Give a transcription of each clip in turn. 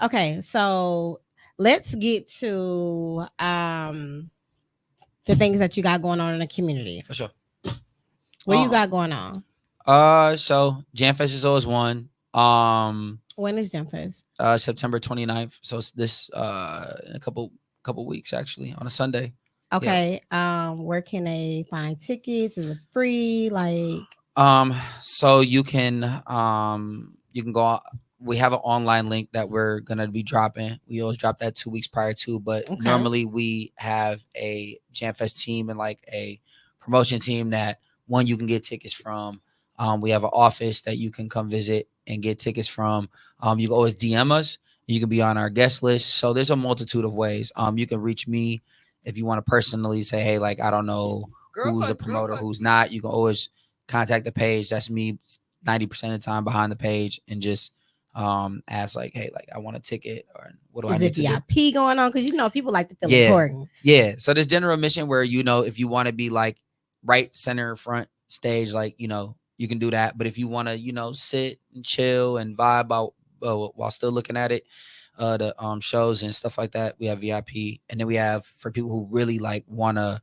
Okay, so let's get to the things that you got going on in the community. For sure. What do you got going on? So Jamfest is always one. When is Jamfest? September 29th. So it's this in a couple weeks actually on a Sunday. Yeah. Okay. Where can they find tickets? Is it free? Like, So you can go on, we have an online link that we're gonna be dropping. We always drop that 2 weeks prior to, but okay. normally we have a Jamfest team and like a promotion team that one you can get tickets from. We have an office that you can come visit and get tickets from. You can always DM us. You can be on our guest list. So there's a multitude of ways. You can reach me if you want to personally say, hey, like I don't know who's a promoter, who's not. You can always contact the page. That's me 90% of the time behind the page and just ask like, hey, like I want a ticket or what do I Is need it to do? VIP going on? Because people like to feel Yeah. important. Yeah. So there's general admission where, if you want to be like right center front stage, like, you can do that. But if you want to, sit and chill and vibe out while still looking at it, the shows and stuff like that, we have VIP. And then we have for people who really like want to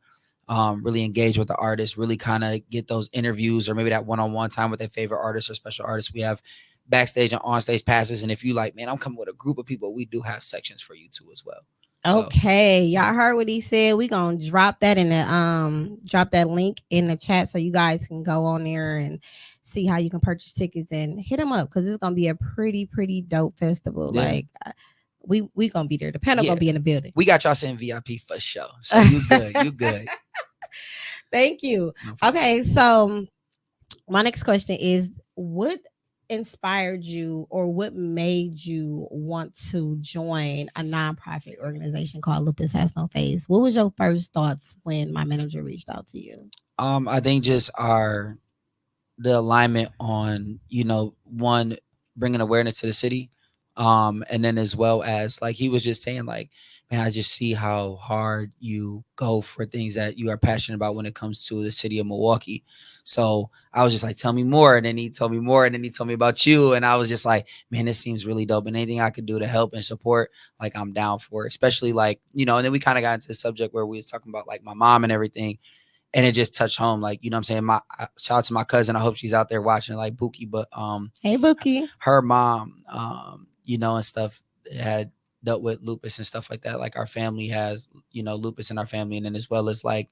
really engage with the artist, really kind of get those interviews or maybe that one-on-one time with their favorite artist or special artist. We have backstage and onstage passes. And if you like, man, I'm coming with a group of people, we do have sections for you too as well. Okay, y'all heard what he said. We gonna drop that in the drop that link in the chat so you guys can go on there and see how you can purchase tickets and hit them up because it's gonna be a pretty dope festival. Yeah. Like we gonna be there. The panel gonna be in the building. We got y'all saying VIP for sure. So you good. You good. Thank you. Okay, so my next question is what inspired you or what made you want to join a nonprofit organization called Lupus Has No Face? What was your first thoughts when my manager reached out to you? I think just the alignment on, one, bringing awareness to the city. And then as well as like he was just saying like, man, I just see how hard you go for things that you are passionate about when it comes to the city of Milwaukee. So I was just like, tell me more. And then he told me more. And then he told me about you. And I was just like, man, this seems really dope. And anything I could do to help and support, like I'm down for it. Especially like, and then we kind of got into the subject where we was talking about like my mom and everything. And it just touched home. Like, you know what I'm saying? My shout out to my cousin. I hope she's out there watching like Buki. But hey Buki. Her mom, and stuff had dealt with lupus and stuff like that. Like our family has, lupus in our family, and then as well as like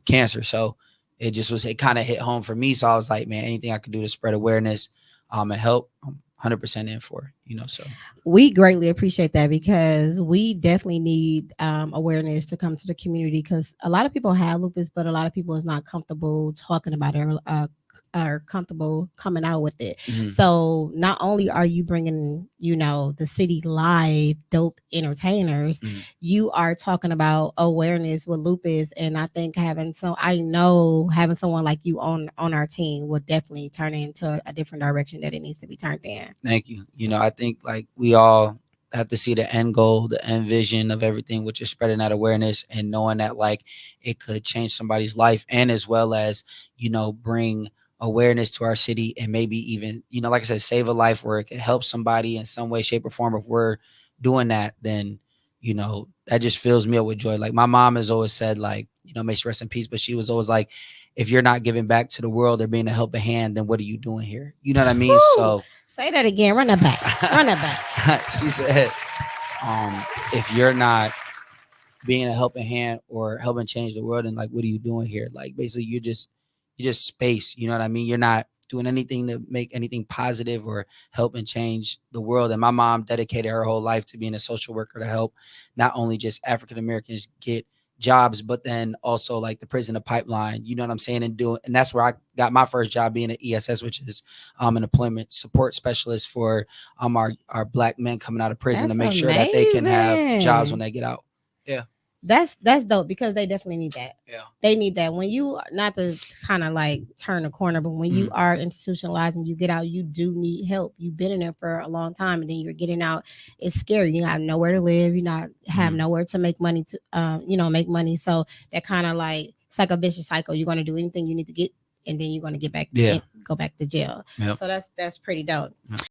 cancer. So it kind of hit home for me. So I was like, man, anything I could do to spread awareness and help, I'm 100% in for, so. We greatly appreciate that because we definitely need awareness to come to the community because a lot of people have lupus, but a lot of people is not comfortable talking about it are comfortable coming out with it. Mm-hmm. So not only are you bringing, the city live dope entertainers, mm-hmm. you are talking about awareness with lupus. And I think having someone like you on our team will definitely turn it into a different direction that it needs to be turned in. Thank you. I think like we all have to see the end goal, the end vision of everything, which is spreading that awareness and knowing that like it could change somebody's life and as well as, bring awareness to our city and maybe even, like I said, save a life where it could help somebody in some way, shape or form. If we're doing that, then, that just fills me up with joy. Like my mom has always said, like, may she rest in peace, but she was always like, if you're not giving back to the world or being a helping hand, then what are you doing here? You know what I mean? Woo! So say that again. Run that back. Run that back. She said, if you're not being a helping hand or helping change the world, and like, what are you doing here? Like, basically, you're just space. You know what I mean? You're not doing anything to make anything positive or help and change the world. And my mom dedicated her whole life to being a social worker to help not only just African Americans get jobs, but then also like the prison, the pipeline, you know what I'm saying? And that's where I got my first job being at ESS, which is an employment support specialist for our Black men coming out of prison to make sure that they can have jobs when they get out. Yeah. That's dope because they definitely need that. Yeah. They need that. When you, not to kind of like turn a corner, but when you are institutionalized and you get out, you do need help. You've been in there for a long time and then you're getting out. It's scary. You have nowhere to live. You not have nowhere to make money make money. So that kind of like, it's like a vicious cycle. You're going to do anything you need to get and then you're going to get back, go back to jail. Yep. So that's pretty dope. Yep.